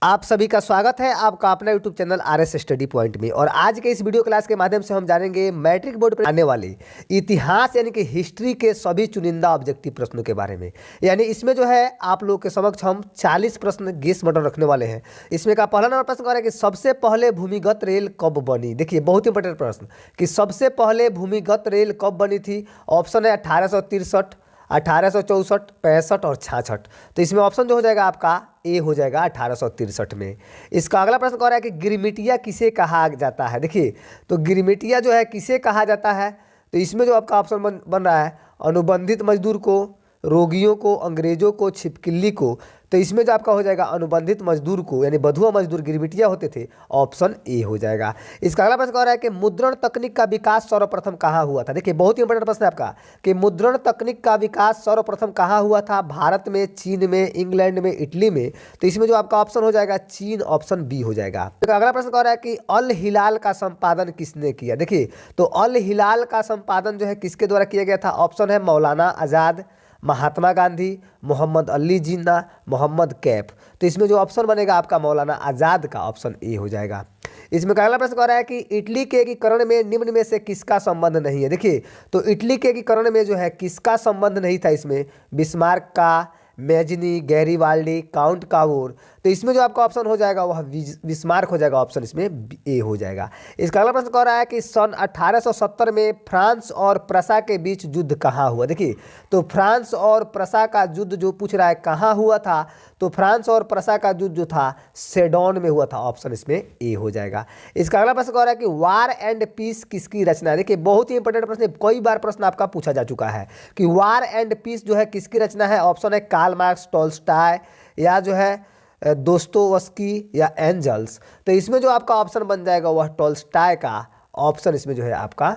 आप सभी का स्वागत है आपका अपना YouTube channel RS study point में। और आज के इस वीडियो क्लास के माध्यम से हम जानेंगे मैट्रिक बोर्ड पर आने वाले इतिहास यानी कि हिस्ट्री के सभी चुनिंदा ऑब्जेक्टिव प्रश्नों के बारे में। यानी इसमें जो है आप लोग के समक्ष हम 40 प्रश्न गेस मॉडल रखने वाले हैं। इसमें का पहला नंबर प्रश्न है कि सबसे पहले भूमिगत रेल कब बनी। देखिए बहुत इंपॉर्टेंट प्रश्न कि सबसे पहले भूमिगत रेल कब बनी थी। ऑप्शन है 1863, 1864, 65 और 66। तो इसमें ऑप्शन जो हो जाएगा आपका ए हो जाएगा 1863 में। इसका अगला प्रश्न कह रहा है कि गिरमिटिया किसे कहा जाता है। देखिए तो गिरमिटिया जो है किसे कहा जाता है, तो इसमें जो आपका ऑप्शन बन रहा है अनुबंधित मजदूर को, रोगियों को, अंग्रेजों को, छिपकली को। तो इसमें जो आपका हो जाएगा अनुबंधित मजदूर को यानी बधुआ मजदूर गिरमिटिया होते थे, ऑप्शन ए हो जाएगा। इसका अगला प्रश्न कह रहा है कि मुद्रण तकनीक का विकास सर्वप्रथम कहाँ हुआ था। देखिए बहुत ही इंपॉर्टेंट प्रश्न है आपका कि मुद्रण तकनीक का विकास सर्वप्रथम कहाँ हुआ था। भारत में, चीन में, इंग्लैंड में, इटली में। तो इसमें जो आपका ऑप्शन हो जाएगा चीन, ऑप्शन बी हो जाएगा। तो अगला प्रश्न कह रहा है कि अल हिलाल का संपादन किसने किया। देखिए तो अल हिलाल का संपादन जो है किसके द्वारा किया गया था। ऑप्शन है मौलाना आज़ाद, महात्मा गांधी, मोहम्मद अली जिन्ना, मोहम्मद कैफ। तो इसमें जो ऑप्शन बनेगा आपका मौलाना आज़ाद का, ऑप्शन ए हो जाएगा। इसमें अगला प्रश्न कह रहा है कि इटली के एकीकरण में निम्न में से किसका संबंध नहीं है। देखिए तो इटली के एकीकरण में जो है किसका संबंध नहीं था। इसमें बिस्मार्क का, मैजनी, गैरीवाल्डी, काउंट कावोर। तो इसमें जो आपका ऑप्शन हो जाएगा वह बिस्मार्क हो जाएगा, ऑप्शन इसमें ए हो जाएगा। इसका अगला प्रश्न कह रहा है कि सन 1870 में फ्रांस और प्रसा के बीच युद्ध कहाँ हुआ। देखिए तो फ्रांस और प्रसा का युद्ध जो पूछ रहा है कहाँ हुआ था, तो फ्रांस और प्रसा का युद्ध जो था सेडोन में हुआ था, ऑप्शन इसमें ए हो जाएगा। इसका अगला प्रश्न कह रहा है कि वार एंड पीस किसकी रचना है। देखिए बहुत ही इंपॉर्टेंट प्रश्न है, कई बार प्रश्न आपका पूछा जा चुका है कि वार एंड पीस जो है किसकी रचना है। ऑप्शन है कार्ल मार्क्स, टॉल्स्टॉय, या जो है दोस्तोयेव्स्की, या एंजल्स। तो इसमें जो आपका ऑप्शन बन जाएगा वह टॉल्स्टॉय का, ऑप्शन इसमें जो है आपका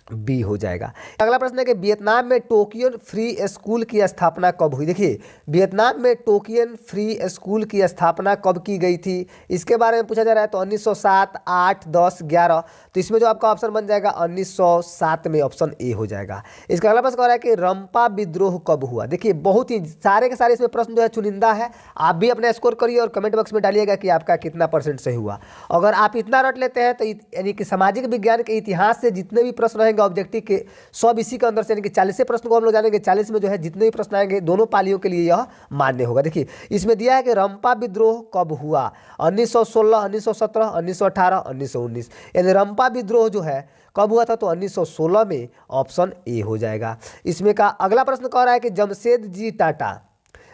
बी हो जाएगा। अगला प्रश्न है कि वियतनाम में टोकियन फ्री स्कूल की स्थापना कब हुई। देखिए वियतनाम में टोकियन फ्री स्कूल की स्थापना कब की गई थी, इसके बारे में पूछा जा रहा है। तो 1907, 8, 10, 11। तो इसमें जो आपका ऑप्शन बन जाएगा 1907 में, ऑप्शन ए हो जाएगा। इसका अगला प्रश्न कह रहा है कि रंपा विद्रोह कब हुआ। देखिए बहुत ही सारे के सारे इसमें प्रश्न जो है चुनिंदा है। आप भी अपना स्कोर करिए और कमेंट बॉक्स में डालिएगा कि आपका कितना % सही हुआ। अगर आप इतना रट लेते हैं तो यानी कि सामाजिक विज्ञान के इतिहास से जितने भी प्रश्न रहेंगे ऑब्जेक्टिव के, सब इसी के अंदर से यानी कि 40 प्रश्न को हम लोग जानेंगे। 40 में जो है जितने भी प्रश्न आएंगे दोनों पालियों के लिए यह मान्य होगा। देखिए इसमें दिया है कि रंपा विद्रोह कब हुआ। 1916, 1917, 1918, 1919। यानी रंपा विद्रोह जो है कब हुआ था, तो 1916 में, ऑप्शन ए हो जाएगा। इसमें का अगला प्रश्न कह रहा है कि जमशेदजी टाटा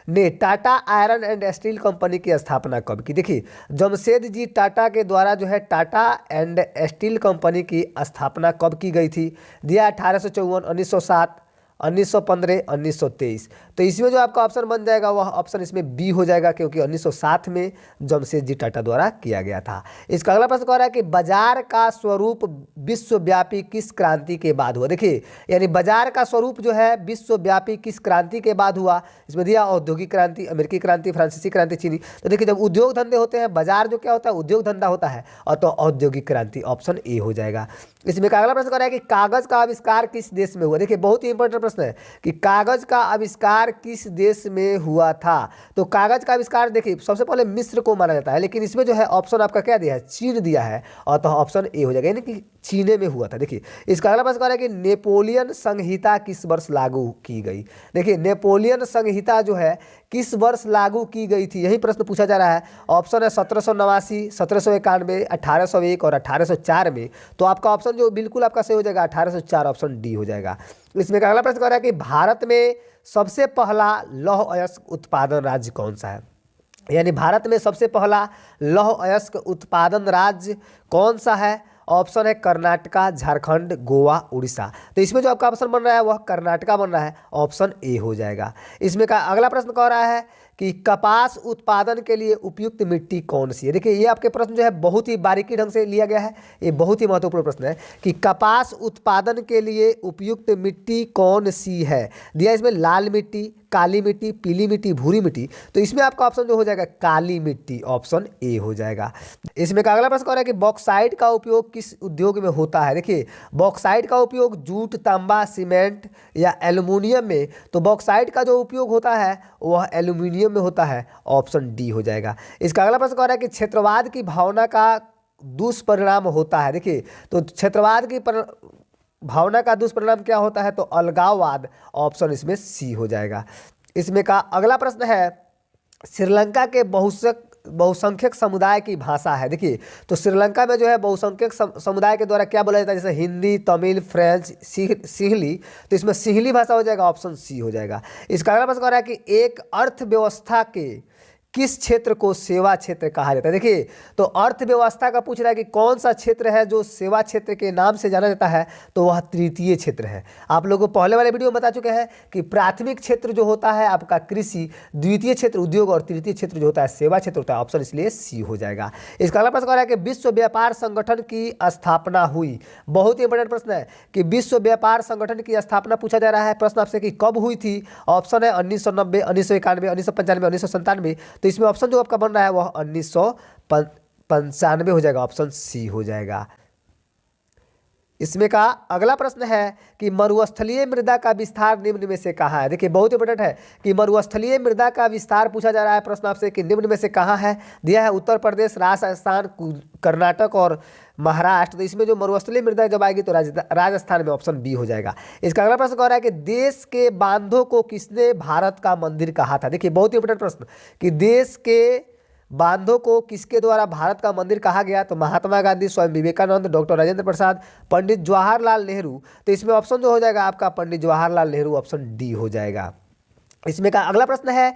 ने Tata iron and steel company की स्थापना कब की। देखिए जमशेदजी टाटा के द्वारा जो है टाटा एंड स्टील कंपनी की स्थापना कब की गई थी। दिया 1854, 1907, 1915, 1923। तो इसमें जो आपका ऑप्शन बन जाएगा वह ऑप्शन इसमें बी हो जाएगा, क्योंकि 1907 में जमशेदजी टाटा द्वारा किया गया था। इसका अगला प्रश्न कह रहा है कि बाजार का स्वरूप विश्वव्यापी किस क्रांति के बाद हुआ। देखिए यानी बाजार का स्वरूप जो है विश्वव्यापी किस क्रांति के बाद हुआ। इसमें दिया औद्योगिक क्रांति, अमेरिकी क्रांति, फ्रांसीसी क्रांति, चीनी। तो देखिए जब उद्योग धंधे होते हैं, बाजार जो क्या होता है उद्योग धंधा होता है, और तो औद्योगिक क्रांति, ऑप्शन ए हो जाएगा। इसमें अगला प्रश्न कह रहा है कि कागज का आविष्कार किस देश में हुआ। देखिए बहुत ही इंपॉर्टेंट प्रश्न है कि कागज का आविष्कार किस देश में हुआ था। तो कागज का आविष्कार देखिए सबसे पहले मिस्र को माना जाता है, लेकिन इसमें जो है ऑप्शन आपका क्या दिया है, चीन दिया है, और तो ऑप्शन ए हो जाएगा, यानी कि चीन में हुआ था। देखिए इसका अगला प्रश्न कह रहा है कि नेपोलियन संहिता किस वर्ष लागू की गई। देखिए नेपोलियन संहिता जो है किस वर्ष लागू की गई थी, यही प्रश्न पूछा जा रहा है। ऑप्शन है 1789, 1791, 1801 और 1804 में। तो आपका ऑप्शन जो बिल्कुल आपका सही हो जाएगा 1804, ऑप्शन डी हो जाएगा। इसमें अगला प्रश्न कह रहा है कि भारत में सबसे पहला लौह अयस्क उत्पादन राज्य कौन सा है। यानी भारत में सबसे पहला लौह अयस्क उत्पादन राज्य कौन सा है। ऑप्शन है कर्नाटका, झारखंड, गोवा, उड़ीसा। तो इसमें जो आपका ऑप्शन बन रहा है वह कर्नाटका बन रहा है, ऑप्शन ए हो जाएगा। इसमें का अगला प्रश्न कह रहा है कि कपास उत्पादन के लिए उपयुक्त मिट्टी कौन सी है। देखिए ये आपके प्रश्न जो है बहुत ही बारीकी ढंग से लिया गया है, ये बहुत ही महत्वपूर्ण प्रश्न है कि कपास उत्पादन के लिए उपयुक्त मिट्टी कौन सी है। दिया इसमें लाल मिट्टी, काली मिट्टी, पीली मिट्टी, भूरी मिट्टी, तो इसमें आपका ऑप्शन जो हो जाएगा काली मिट्टी, ऑप्शन ए हो जाएगा। इसमें का अगला प्रश्न कह रहा है कि बॉक्साइट का उपयोग किस उद्योग में होता है। देखिए बॉक्साइट का उपयोग जूट, तांबा, सीमेंट या एल्युमिनियम में, तो बॉक्साइट का जो उपयोग होता है वह एल्युमिनियम में होता है, ऑप्शन डी हो जाएगा। इसका अगला प्रश्न कह रहा है कि क्षेत्रवाद की भावना का दुष्परिणाम होता है। देखिए तो क्षेत्रवाद की भावना का दुष्परिणाम क्या होता है, तो अलगाववाद, ऑप्शन इसमें सी हो जाएगा। इसमें का अगला प्रश्न है श्रीलंका के बहुसंख्यक समुदाय की भाषा है। देखिए तो श्रीलंका में जो है बहुसंख्यक समुदाय के द्वारा क्या बोला जाता है, जैसे हिंदी, तमिल, फ्रेंच, सिंहली, तो इसमें सिंहली भाषा हो जाएगा, ऑप्शन सी हो जाएगा। इसका अगला प्रश्न कह रहा है कि एक अर्थव्यवस्था के किस क्षेत्र को सेवा क्षेत्र कहा जाता है। देखिए तो अर्थव्यवस्था का पूछ रहा है कि कौन सा क्षेत्र है जो सेवा क्षेत्र के नाम से जाना जाता है, तो वह तृतीय क्षेत्र है। आप लोगों को पहले वाले वीडियो में बता चुके हैं कि प्राथमिक क्षेत्र जो होता है आपका कृषि, द्वितीय क्षेत्र उद्योग और तृतीय क्षेत्र जो होता है सेवा क्षेत्र होता है, ऑप्शन इसलिए सी हो जाएगा। इसका अगला प्रश्न कह रहा है कि विश्व व्यापार संगठन की स्थापना हुई, बहुत ही इंपॉर्टेंट प्रश्न है कि विश्व व्यापार संगठन की स्थापना पूछा जा रहा है प्रश्न आपसे कि कब हुई थी, ऑप्शन है 1990, 1991, 1995, 1997, तो इसमें ऑप्शन जो आपका बन रहा है वह 1995 हो जाएगा, ऑप्शन सी हो जाएगा। इसमें का अगला प्रश्न है कि मरुस्थलीय मृदा का विस्तार निम्न में से कहाँ है। देखिए बहुत इंपॉर्टेंट है कि मरुस्थलीय मृदा का विस्तार पूछा जा रहा है प्रश्न आपसे कि निम्न में से कहाँ है, दिया है उत्तर प्रदेश, राजस्थान, कर्नाटक और महाराष्ट्र, तो इसमें जो मरुस्थलीय मृदा जब आएगी तो राजस्थान में, ऑप्शन बी हो जाएगा। इसका अगला प्रश्न कह रहा है कि देश के बांधों को किसने भारत का मंदिर कहा था। देखिए बहुत इंपॉर्टेंट प्रश्न कि देश के बांधों को किसके द्वारा भारत का मंदिर कहा गया, तो महात्मा गांधी, स्वामी विवेकानंद, डॉक्टर राजेंद्र प्रसाद, पंडित जवाहरलाल नेहरू, तो इसमें ऑप्शन जो हो जाएगा आपका पंडित जवाहरलाल नेहरू, ऑप्शन डी हो जाएगा। इसमें का अगला प्रश्न है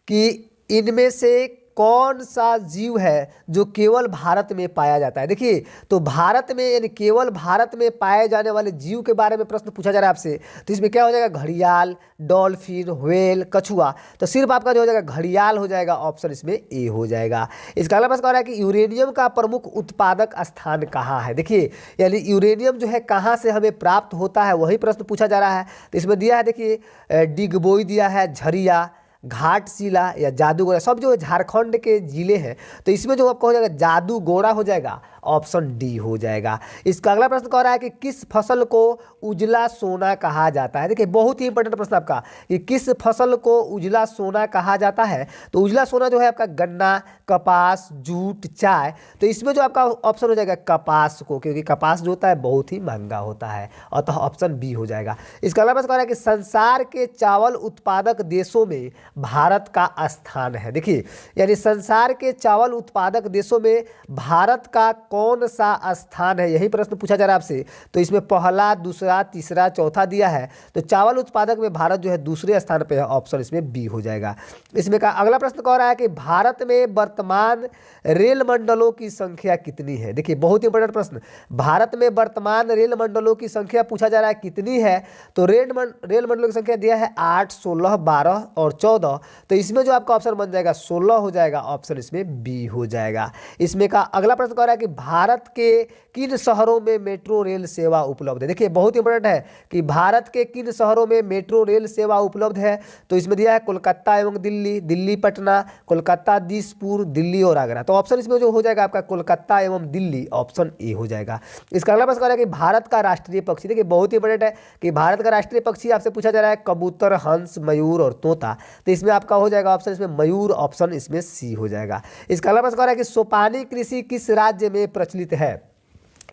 कि इनमें से कौन सा जीव है जो केवल भारत में पाया जाता है। देखिए तो भारत में यानी केवल भारत में पाए जाने वाले जीव के बारे में प्रश्न पूछा जा रहा है आपसे, तो इसमें क्या हो जाएगा घड़ियाल, डॉल्फिन, व्हेल, कछुआ, तो सिर्फ आपका जो हो जाएगा घड़ियाल हो जाएगा, ऑप्शन इसमें ए हो जाएगा। इसका अगला प्रश्न कह रहा है कि यूरेनियम का प्रमुख उत्पादक स्थान कहाँ है। देखिए यानी यूरेनियम जो है कहाँ से हमें प्राप्त होता है वही प्रश्न पूछा जा रहा है, तो इसमें दिया है देखिए डिगबोई दिया है, झरिया, घाटशिला या जादूगोड़ा, सब जो झारखंड के जिले हैं, तो इसमें जो आपका हो जाएगा जादूगोड़ा हो जाएगा, ऑप्शन डी हो जाएगा। इसका अगला प्रश्न कह रहा है कि किस फसल को उजला सोना कहा जाता है। देखिए बहुत ही इंपॉर्टेंट प्रश्न आपका कि किस फसल को उजला सोना कहा जाता है, तो उजला सोना जो है आपका गन्ना, कपास, जूट, चाय, तो इसमें जो आपका ऑप्शन हो जाएगा कपास को, क्योंकि कपास जो होता है बहुत ही महंगा होता है, अतः ऑप्शन बी हो जाएगा। इसका अगला प्रश्न कह रहा है कि संसार के चावल उत्पादक देशों में भारत का स्थान है। देखिए यानी संसार के चावल उत्पादक देशों में भारत का कौन सा स्थान है, यही प्रश्न पूछा जा रहा है आपसे, तो इसमें पहला, दूसरा, तीसरा, चौथा दिया है, तो चावल उत्पादक में भारत जो है दूसरे स्थान पे है, ऑप्शन इसमें बी हो जाएगा। इसमें का अगला प्रश्न कह रहा है कि भारत में वर्तमान रेल मंडलों की संख्या कितनी है। देखिए बहुत इंपॉर्टेंट प्रश्न, भारत में वर्तमान रेल मंडलों की संख्या पूछा जा रहा है कितनी है, तो रेल मंडलों की संख्या दिया है 8, 16, 12 और 14, तो इसमें जो आपका ऑप्शन बन जाएगा 16 हो जाएगा, ऑप्शन इसमें बी हो जाएगा। इसमें का अगला प्रश्न कह रहा है कि भारत के किन शहरों में मेट्रो रेल सेवा उपलब्ध है। देखिए बहुत इंपॉर्टेंट है कि भारत के किन शहरों में मेट्रो रेल सेवा उपलब्ध है, तो इसमें दिया है कोलकाता एवं दिल्ली, दिल्ली पटना, कोलकाता दिसपुर, दिल्ली और आगरा, तो ऑप्शन इसमें जो हो जाएगा आपका कोलकाता एवं दिल्ली, ऑप्शन ए हो जाएगा। इसका अगला प्रश्न कह रहा है कि भारत का राष्ट्रीय पक्षी, देखिए बहुत इंपॉर्टेंट है कि भारत का राष्ट्रीय पक्षी आपसे पूछा जा रहा है कबूतर, हंस, मयूर और तोता, तो इसमें आपका हो जाएगा ऑप्शन इसमें मयूर, ऑप्शन इसमें सी हो जाएगा। इसका अगला प्रश्न कह रहा है कि सोपानी कृषि किस राज्य में प्रचलित है।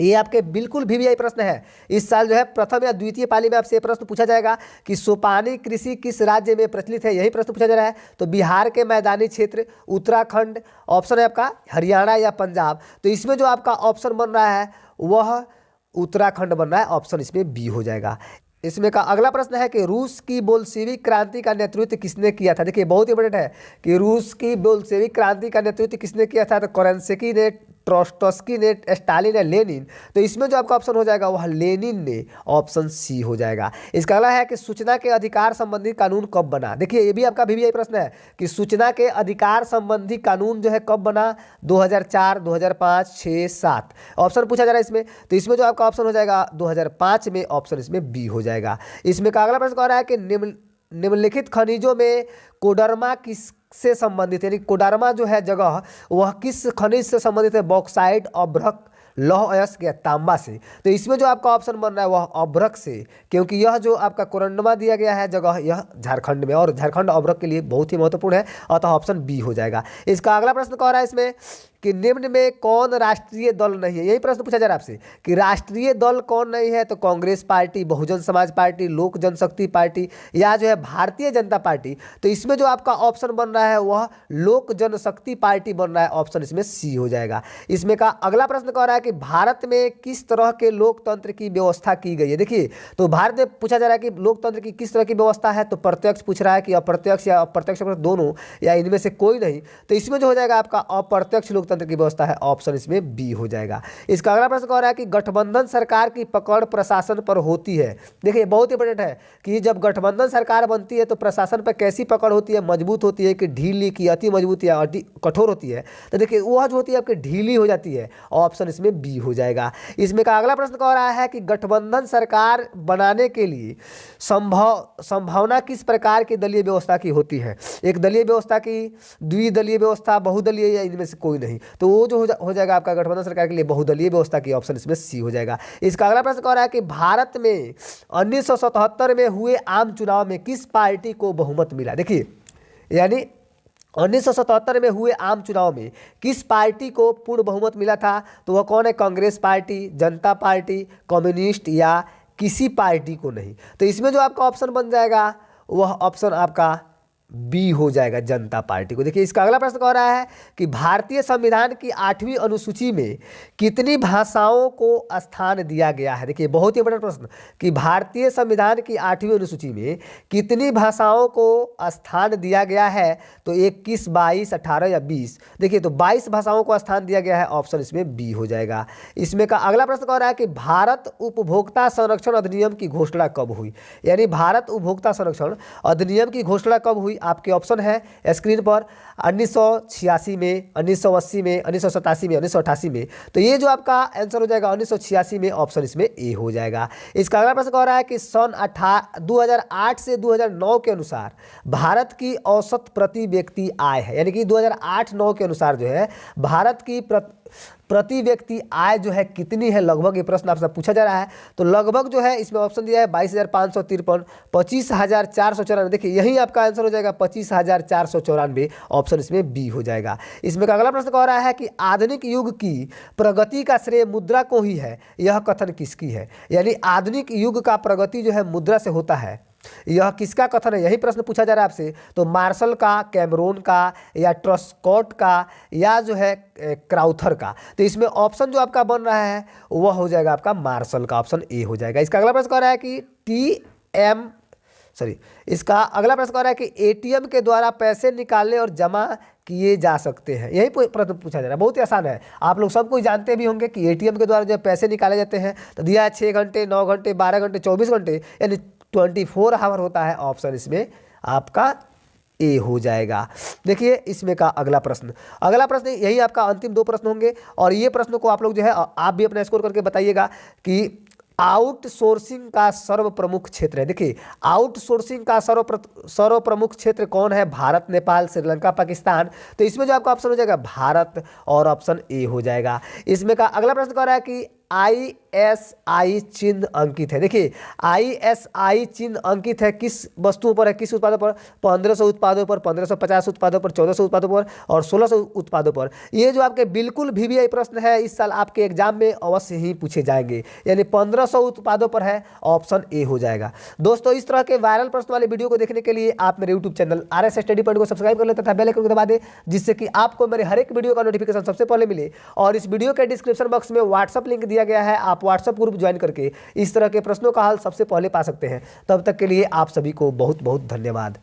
ये आपके बिल्कुल वीवीआई प्रश्न है, इस साल जो है प्रथम या द्वितीय पाली में आपसे प्रश्न पूछा जाएगा कि सोपानी कृषि किस राज्य में प्रचलित है, यही प्रश्न पूछा जा रहा है, तो बिहार के मैदानी क्षेत्र, उत्तराखंड, ऑप्शन है आपका हरियाणा या पंजाब, तो इसमें जो आपका ऑप्शन बन रहा है वह उत्तराखंड बन रहा है, ऑप्शन इसमें बी हो जाएगा। इसमें का अगला प्रश्न है कि रूस की बोल्शेविक क्रांति का नेतृत्व किसने किया था। देखिए बहुत इंपॉर्टेंट है कि रूस की बोल्शेविक क्रांति का नेतृत्व किसने किया था, तो कोरेंस्की ने, ट्रोट्स्की ने, स्टालिन या लेनिन, तो इसमें जो आपका ऑप्शन हो जाएगा वह लेनिन ने, ऑप्शन सी हो जाएगा। इसका अगला है कि सूचना के अधिकार संबंधी कानून कब बना। देखिए ये भी आपका वीवीआई प्रश्न है कि सूचना के अधिकार संबंधी कानून जो है कब बना, 2004, 2005, 6, 7, ऑप्शन पूछा जा रहा है इसमें, तो इसमें जो आपका ऑप्शन हो जाएगा 2005 में, ऑप्शन इसमें बी हो जाएगा। इसमें का अगला प्रश्न कह रहा है कि निम्नलिखित खनिजों में कोडरमा किससे संबंधित है, यानी कोडरमा जो है जगह वह किस खनिज से संबंधित है, बॉक्साइट, अभ्रक, लौह अयस्क या तांबा से। तो इसमें जो आपका ऑप्शन बन रहा है वह अभ्रक से, क्योंकि यह जो आपका कोरंडमा दिया गया है जगह यह झारखंड में, और झारखंड अभ्रक के लिए बहुत ही महत्वपूर्ण है, अतः ऑप्शन बी हो जाएगा। इसका अगला प्रश्न कह रहा है इसमें कि निम्न में कौन राष्ट्रीय दल नहीं है, यही प्रश्न पूछा जा रहा है आपसे कि राष्ट्रीय दल कौन नहीं है, तो कांग्रेस पार्टी, बहुजन समाज पार्टी, लोक जनशक्ति पार्टी या जो है भारतीय जनता पार्टी। तो इसमें जो आपका ऑप्शन बन रहा है वह लोक जनशक्ति पार्टी बन रहा है, ऑप्शन इसमें सी हो जाएगा। इसमें का अगला प्रश्न कह रहा है कि भारत में किस तरह के लोकतंत्र की व्यवस्था की गई है। देखिए, तो भारत में पूछा जा रहा है कि लोकतंत्र की किस तरह की व्यवस्था है, तो प्रत्यक्ष पूछ रहा है कि अप्रत्यक्ष या अप्रत्यक्ष दोनों या इनमें से कोई नहीं। तो इसमें जो हो जाएगा आपका अप्रत्यक्ष लोकतंत्र की व्यवस्था है, ऑप्शन इसमें बी हो जाएगा। इसका अगला प्रश्न कह रहा है कि गठबंधन सरकार की पकड़ प्रशासन पर होती है। देखिए, बहुत इंपॉर्टेंट है कि जब गठबंधन सरकार बनती है तो प्रशासन पर कैसी पकड़ होती है, मजबूत होती है कि ढीली, की अति मजबूत या अति कठोर होती है। तो देखिए, वह जो होती है आपकी ढीली हो जाती है, ऑप्शन इसमें बी हो जाएगा। इसमें का अगला प्रश्न कह रहा है कि गठबंधन सरकार बनाने के लिए संभावना किस प्रकार की दलीय व्यवस्था की होती है, एक दलीय व्यवस्था की, द्विदलीय व्यवस्था, बहुदलीय या इनमें से कोई नहीं। तो वो जो हो जाएगा आपका गठबंधन सरकार के लिए बहुदलीय व्यवस्था की, ऑप्शन इसमें सी हो जाएगा। इसका अगला प्रश्न कह रहा है कि भारत में 1977 में हुए आम चुनाव में किस पार्टी को बहुमत मिला। देखिए, यानी 1977 में हुए आम चुनाव में किस पार्टी को पूर्ण बहुमत मिला था, तो वह कौन है, कांग्रेस पार्टी, जनता पार्टी, कम्युनिस्ट या किसी पार्टी को नहीं। तो इसमें जो आपका ऑप्शन बन जाएगा वह ऑप्शन आपका बी हो जाएगा, जनता पार्टी को। देखिए, इसका अगला प्रश्न कह रहा है कि भारतीय संविधान की 8वीं अनुसूची में कितनी भाषाओं को स्थान दिया गया है। देखिए, बहुत ही इंपॉर्टेंट प्रश्न कि भारतीय संविधान की 8वीं अनुसूची में कितनी भाषाओं को स्थान दिया गया है, तो 21, 22, 18 या 20। देखिए, तो 22 भाषाओं को स्थान दिया गया है, ऑप्शन इसमें बी हो जाएगा। इसमें का अगला प्रश्न कह रहा है कि भारत उपभोक्ता संरक्षण अधिनियम की घोषणा कब हुई, यानी भारत उपभोक्ता संरक्षण अधिनियम की घोषणा कब हुई। आपके ऑप्शन है स्क्रीन पर, 1986 में, 1980 में, 1987 में, 1988 में। तो ये जो आपका आंसर हो जाएगा 1986 में, ऑप्शन इसमें ए हो जाएगा। इसका अगला प्रश्न कह रहा है कि सन 2008 से 2009 के अनुसार भारत की औसत प्रति व्यक्ति आय है, यानी कि 2008-9 के अनुसार जो है भारत की प्रति व्यक्ति आय जो है कितनी है, लगभग ये प्रश्न आपसे पूछा जा रहा है। तो लगभग जो है इसमें ऑप्शन दिया है 22,553, 25,494। देखिए, यही आपका आंसर हो जाएगा 25,494, ऑप्शन इसमें बी हो जाएगा। इसमें का अगला प्रश्न कह रहा है कि आधुनिक युग की प्रगति का श्रेय मुद्रा को ही है, यह कथन किसकी है, यानी आधुनिक युग का प्रगति जो है मुद्रा से होता है, यह किसका कथन है, यही प्रश्न पूछा जा रहा है आपसे। तो मार्शल का, कैमरून का या ट्रस्कॉट का या जो है क्राउथर का। तो इसमें ऑप्शन जो आपका बन रहा है वह हो जाएगा आपका मार्शल का, ऑप्शन ए हो जाएगा। इसका अगला प्रश्न कह रहा है कि इसका अगला प्रश्न कह रहा है कि एटीएम के द्वारा पैसे निकालने और जमा किए जा सकते हैं, यही प्रश्न पूछा जा रहा है। बहुत ही आसान है, आप लोग सब कोई जानते भी होंगे कि एटीएम के द्वारा जो पैसे निकाले जाते हैं, तो दिया है 6 घंटे, 9 घंटे, 12 घंटे, 24 घंटे, यानी 24 आवर होता है, ऑप्शन इसमें आपका ए हो जाएगा। देखिए, इसमें का अगला प्रश्न यही आपका अंतिम 2 प्रश्न होंगे, और ये प्रश्नों को आप लोग जो है आप भी अपना स्कोर करके बताइएगा कि आउटसोर्सिंग का सर्व प्रमुख क्षेत्र है। देखिए, आउटसोर्सिंग का सर्व प्रमुख क्षेत्र कौन है, भारत, नेपाल, श्रीलंका, पाकिस्तान। तो इसमें जो आपका ऑप्शन हो जाएगा भारत, और ऑप्शन ए हो जाएगा। इसमें का अगला प्रश्न कह रहा है कि ISI चिन्ह अंकित है। देखिए, ISI चिन्ह अंकित है किस वस्तुओं पर है, किस उत्पादों पर, 1500 उत्पादों पर, 1550 उत्पादों पर, 1400 उत्पादों पर और 1600 उत्पादों पर। ये जो आपके बिल्कुल VVI प्रश्न है इस साल आपके एग्जाम में अवश्य ही पूछे जाएंगे, यानी 1500 उत्पादों पर है, ऑप्शन ए हो जाएगा। दोस्तों, इस तरह के वायरल प्रश्न वाले वीडियो को देखने के लिए आप मेरे YouTube channel RS study point को सब्सक्राइब कर लें तथा बेल आइकन को दबा दें, जिससे कि आपको मेरे हर एक वीडियो का नोटिफिकेशन सबसे पहले मिले। और इस वीडियो के डिस्क्रिप्शन बॉक्स में व्हाट्सअप लिंक दिया गया है, आप व्हाट्सएप ग्रुप ज्वाइन करके इस तरह के प्रश्नों का हल सबसे पहले पा सकते हैं। तब तक के लिए आप सभी को बहुत बहुत धन्यवाद।